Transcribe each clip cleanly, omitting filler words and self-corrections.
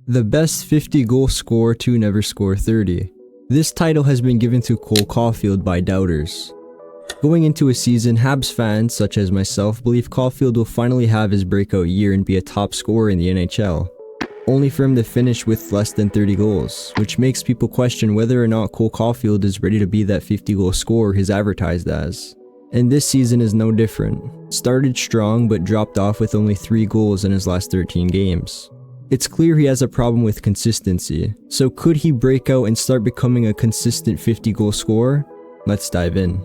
The best 50 goal scorer to never score 30. This title has been given to Cole Caufield by doubters. Going into a season, Habs fans, such as myself, believe Caufield will finally have his breakout year and be a top scorer in the NHL, only for him to finish with less than 30 goals, which makes people question whether or not Cole Caufield is ready to be that 50 goal scorer he's advertised as. And this season is no different. Started strong but dropped off with only 3 goals in his last 13 games. It's clear he has a problem with consistency, so could he break out and start becoming a consistent 50 goal scorer? Let's dive in.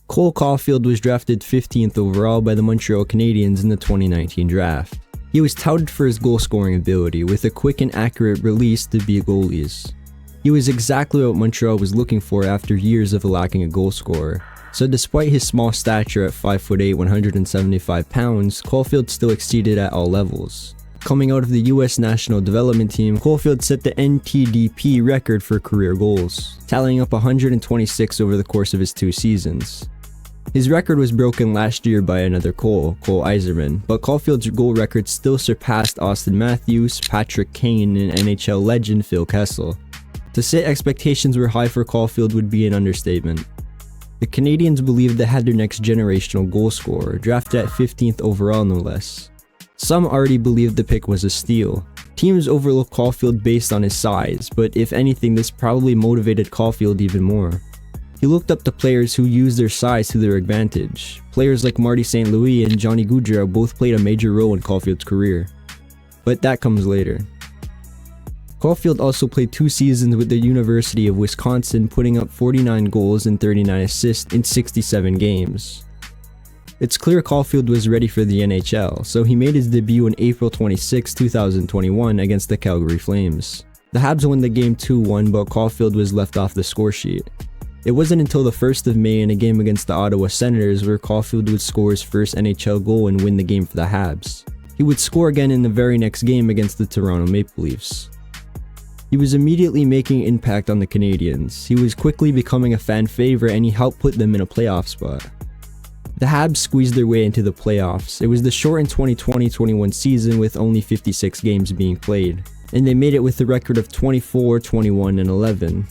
Cole Caufield was drafted 15th overall by the Montreal Canadiens in the 2019 draft. He was touted for his goal scoring ability with a quick and accurate release to beat goalies. He was exactly what Montreal was looking for after years of lacking a goal scorer. So despite his small stature at 5'8", 175 pounds, Caufield still exceeded at all levels. Coming out of the US National Development Team, Caufield set the NTDP record for career goals, tallying up 126 over the course of his 2 seasons. His record was broken last year by another Cole Eiserman, but Caufield's goal record still surpassed Austin Matthews, Patrick Kane, and NHL legend Phil Kessel. To say expectations were high for Caufield would be an understatement. The Canadiens believed they had their next generational goal scorer, drafted at 15th overall no less. Some already believed the pick was a steal. Teams overlooked Caufield based on his size, but if anything this probably motivated Caufield even more. He looked up to players who used their size to their advantage. Players like Marty St. Louis and Johnny Gaudreau both played a major role in Caufield's career. But that comes later. Caufield also played 2 seasons with the University of Wisconsin, putting up 49 goals and 39 assists in 67 games. It's clear Caufield was ready for the NHL, so he made his debut on April 26, 2021 against the Calgary Flames. The Habs won the game 2-1, but Caufield was left off the score sheet. It wasn't until the 1st of May in a game against the Ottawa Senators where Caufield would score his first NHL goal and win the game for the Habs. He would score again in the very next game against the Toronto Maple Leafs. He was immediately making an impact on the Canadiens. He was quickly becoming a fan favorite and he helped put them in a playoff spot. The Habs squeezed their way into the playoffs. It was the shortened 2020-21 season with only 56 games being played, and they made it with a record of 24, 21, and 11.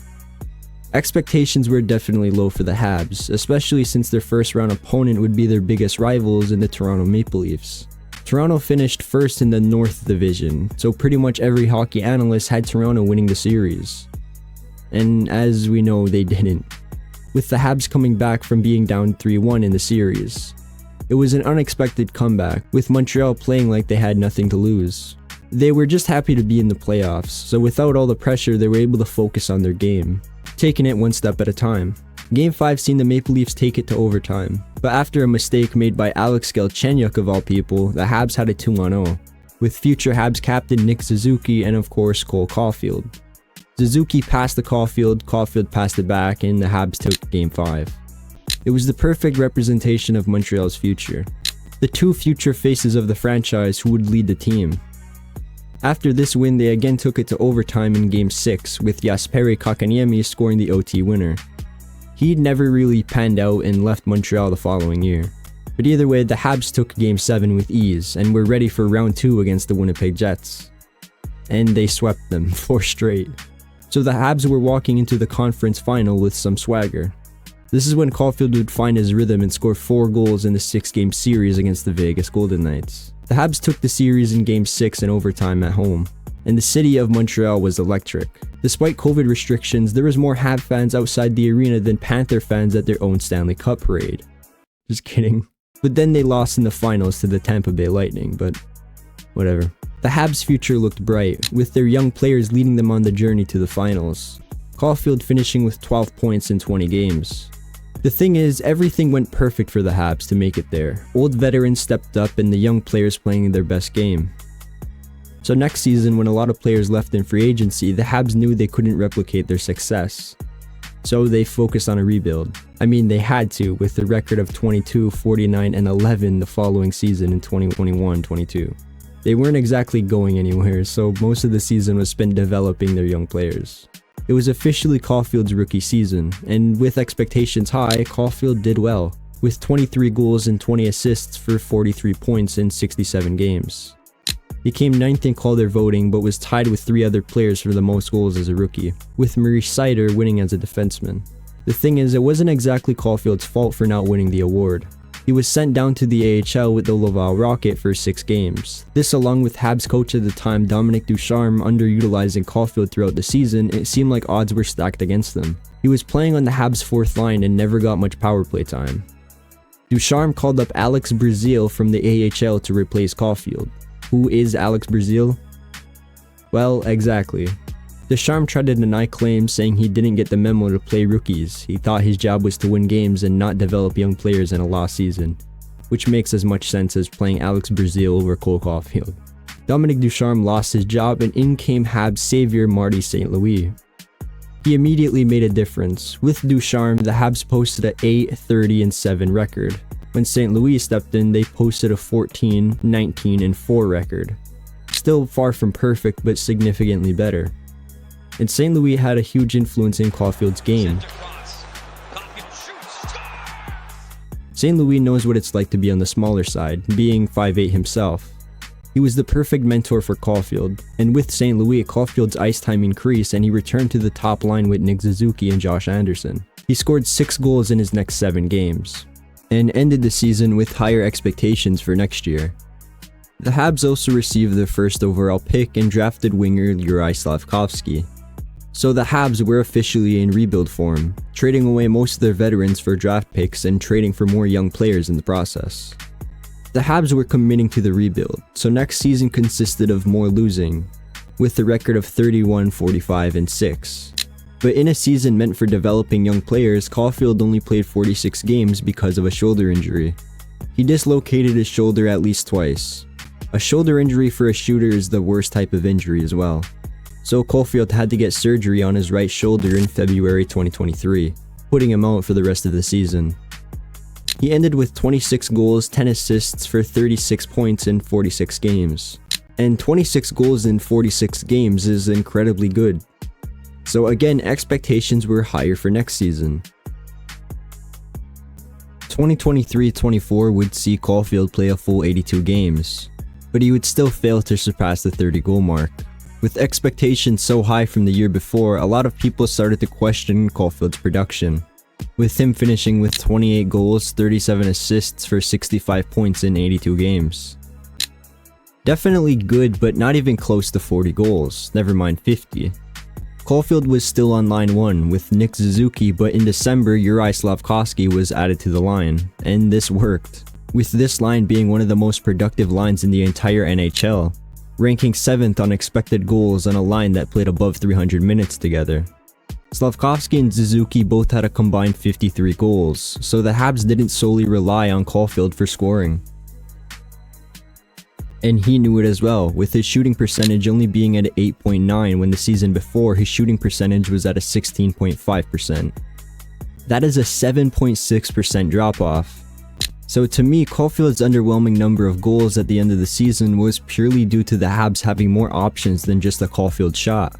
Expectations were definitely low for the Habs, especially since their first round opponent would be their biggest rivals in the Toronto Maple Leafs. Toronto finished first in the North Division, so pretty much every hockey analyst had Toronto winning the series. And as we know, they didn't, with the Habs coming back from being down 3-1 in the series. It was an unexpected comeback, with Montreal playing like they had nothing to lose. They were just happy to be in the playoffs, so without all the pressure they were able to focus on their game, taking it one step at a time. Game 5 seen the Maple Leafs take it to overtime, but after a mistake made by Alex Galchenyuk of all people, the Habs had a 2-0, with future Habs captain Nick Suzuki and of course Cole Caufield. Suzuki passed to Caufield, Caufield passed it back, and the Habs took Game 5. It was the perfect representation of Montreal's future. The 2 future faces of the franchise who would lead the team. After this win, they again took it to overtime in Game 6, with Jesperi Kotkaniemi scoring the OT winner. He'd never really panned out and left Montreal the following year. But either way, the Habs took Game 7 with ease and were ready for Round 2 against the Winnipeg Jets. And they swept them 4 straight. So the Habs were walking into the conference final with some swagger. This is when Caufield would find his rhythm and score 4 goals in the 6-game series against the Vegas Golden Knights. The Habs took the series in Game 6 in overtime at home, and the city of Montreal was electric. Despite COVID restrictions, there was more Habs fans outside the arena than Panther fans at their own Stanley Cup parade. Just kidding. But then they lost in the finals to the Tampa Bay Lightning, but whatever. The Habs' future looked bright, with their young players leading them on the journey to the finals. Caufield finishing with 12 points in 20 games. The thing is, everything went perfect for the Habs to make it there. Old veterans stepped up and the young players playing their best game. So next season, when a lot of players left in free agency, the Habs knew they couldn't replicate their success. So they focused on a rebuild. I mean, they had to, with a record of 22, 49, and 11 the following season in 2021-22. They weren't exactly going anywhere, so most of the season was spent developing their young players. It was officially Caufield's rookie season, and with expectations high, Caufield did well. with 23 goals and 20 assists for 43 points in 67 games. He came 9th in Calder voting but was tied with 3 other players for the most goals as a rookie, with Maurice Sider winning as a defenseman. The thing is, it wasn't exactly Caufield's fault for not winning the award. He was sent down to the AHL with the Laval Rocket for 6 games. This, along with Habs coach at the time Dominic Ducharme underutilizing Caufield throughout the season, it seemed like odds were stacked against them. He was playing on the Habs' 4th line and never got much power play time. Ducharme called up Alex Brazil from the AHL to replace Caufield. Who is Alex Brazil? Well, exactly. Ducharme tried to deny claims, saying he didn't get the memo to play rookies. He thought his job was to win games and not develop young players in a lost season, which makes as much sense as playing Alex Brazil over Cole Caufield. Dominic Ducharme lost his job and in came Habs savior Marty St. Louis. He immediately made a difference. With Ducharme, the Habs posted a 8-30-7 record. When St. Louis stepped in, they posted a 14-19-4 record. Still far from perfect, but significantly better. And St. Louis had a huge influence in Caufield's game. St. Louis knows what it's like to be on the smaller side, being 5'8" himself. He was the perfect mentor for Caufield, and with St. Louis, Caufield's ice time increased and he returned to the top line with Nick Suzuki and Josh Anderson. He scored 6 goals in his next 7 games, and ended the season with higher expectations for next year. The Habs also received their 1st overall pick and drafted winger Juraj Slafkovsky. So the Habs were officially in rebuild form, trading away most of their veterans for draft picks and trading for more young players in the process. The Habs were committing to the rebuild, so next season consisted of more losing, with a record of 31-45-6. But in a season meant for developing young players, Caufield only played 46 games because of a shoulder injury. He dislocated his shoulder at least twice. A shoulder injury for a shooter is the worst type of injury as well. So Caufield had to get surgery on his right shoulder in February 2023, putting him out for the rest of the season. He ended with 26 goals, 10 assists for 36 points in 46 games. And 26 goals in 46 games is incredibly good. So again, expectations were higher for next season. 2023-24 would see Caufield play a full 82 games, but he would still fail to surpass the 30-goal mark. With expectations so high from the year before, a lot of people started to question Caufield's production, with him finishing with 28 goals, 37 assists for 65 points in 82 games. Definitely good, but not even close to 40 goals, never mind 50. Caufield was still on line 1 with Nick Suzuki, but in December, Juraj Slafkovsky was added to the line, and this worked, with this line being one of the most productive lines in the entire NHL, ranking 7th on expected goals on a line that played above 300 minutes together. Slafkovsky and Suzuki both had a combined 53 goals, so the Habs didn't solely rely on Caufield for scoring. And he knew it as well, with his shooting percentage only being at 8.9 when the season before his shooting percentage was at a 16.5%. That is a 7.6% drop-off. So to me, Caufield's underwhelming number of goals at the end of the season was purely due to the Habs having more options than just a Caufield shot.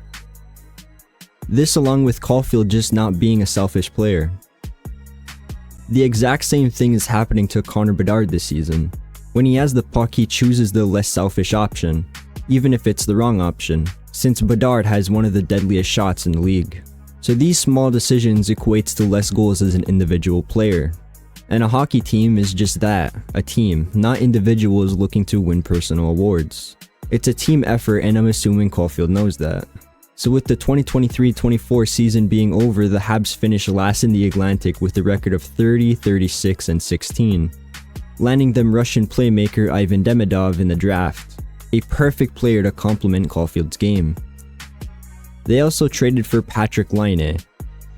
This along with Caufield just not being a selfish player. The exact same thing is happening to Connor Bedard this season. When he has the puck, he chooses the less selfish option, even if it's the wrong option, since Bedard has one of the deadliest shots in the league. So these small decisions equates to less goals as an individual player. And a hockey team is just that, a team, not individuals looking to win personal awards. It's a team effort, and I'm assuming Caufield knows that. So with the 2023-24 season being over, the Habs finished last in the Atlantic with a record of 30, 36, and 16, landing them Russian playmaker Ivan Demidov in the draft, a perfect player to complement Caufield's game. They also traded for Patrik Laine.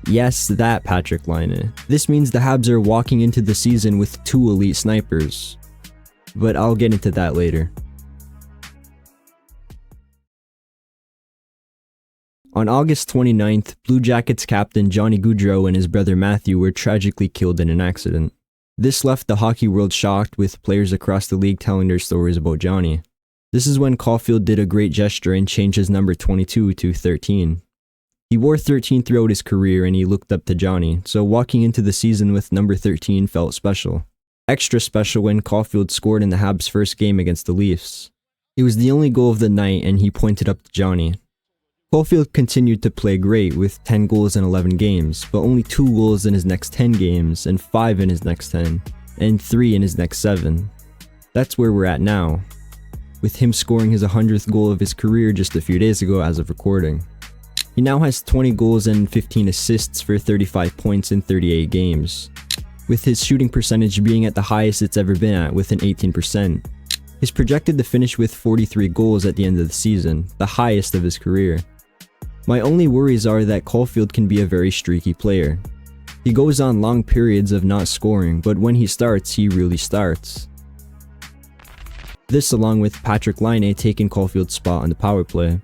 Yes, that Patrik Laine. This means the Habs are walking into the season with 2 elite snipers, but I'll get into that later. On August 29th, Blue Jackets captain Johnny Gaudreau and his brother Matthew were tragically killed in an accident. This left the hockey world shocked, with players across the league telling their stories about Johnny. This is when Caufield did a great gesture and changed his number 22 to 13. He wore 13 throughout his career and he looked up to Johnny, so walking into the season with number 13 felt special. Extra special when Caufield scored in the Habs' first game against the Leafs. It was the only goal of the night and he pointed up to Johnny. Caufield continued to play great with 10 goals in 11 games, but only 2 goals in his next 10 games, and 5 in his next 10, and 3 in his next 7. That's where we're at now, with him scoring his 100th goal of his career just a few days ago as of recording. He now has 20 goals and 15 assists for 35 points in 38 games, with his shooting percentage being at the highest it's ever been at with an 18%. He's projected to finish with 43 goals at the end of the season, the highest of his career. My only worries are that Caufield can be a very streaky player. He goes on long periods of not scoring, but when he starts, he really starts. This along with Patrick Laine taking Caufield's spot on the power play.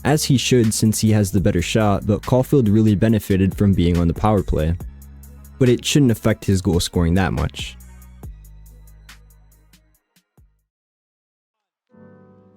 As he should since he has the better shot, but Caufield really benefited from being on the power play. But it shouldn't affect his goal scoring that much.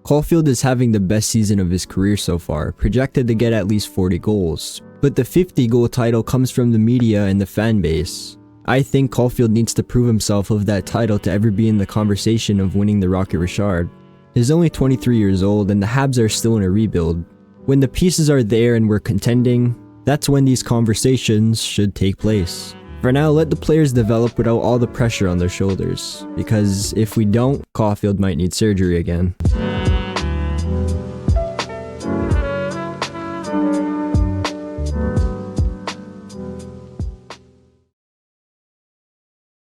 Caufield is having the best season of his career so far, projected to get at least 40 goals. But the 50-goal title comes from the media and the fan base. I think Caufield needs to prove himself of that title to ever be in the conversation of winning the Rocket Richard. He's only 23 years old and the Habs are still in a rebuild. When the pieces are there and we're contending, that's when these conversations should take place. For now, let the players develop without all the pressure on their shoulders, because if we don't, Caufield might need surgery again.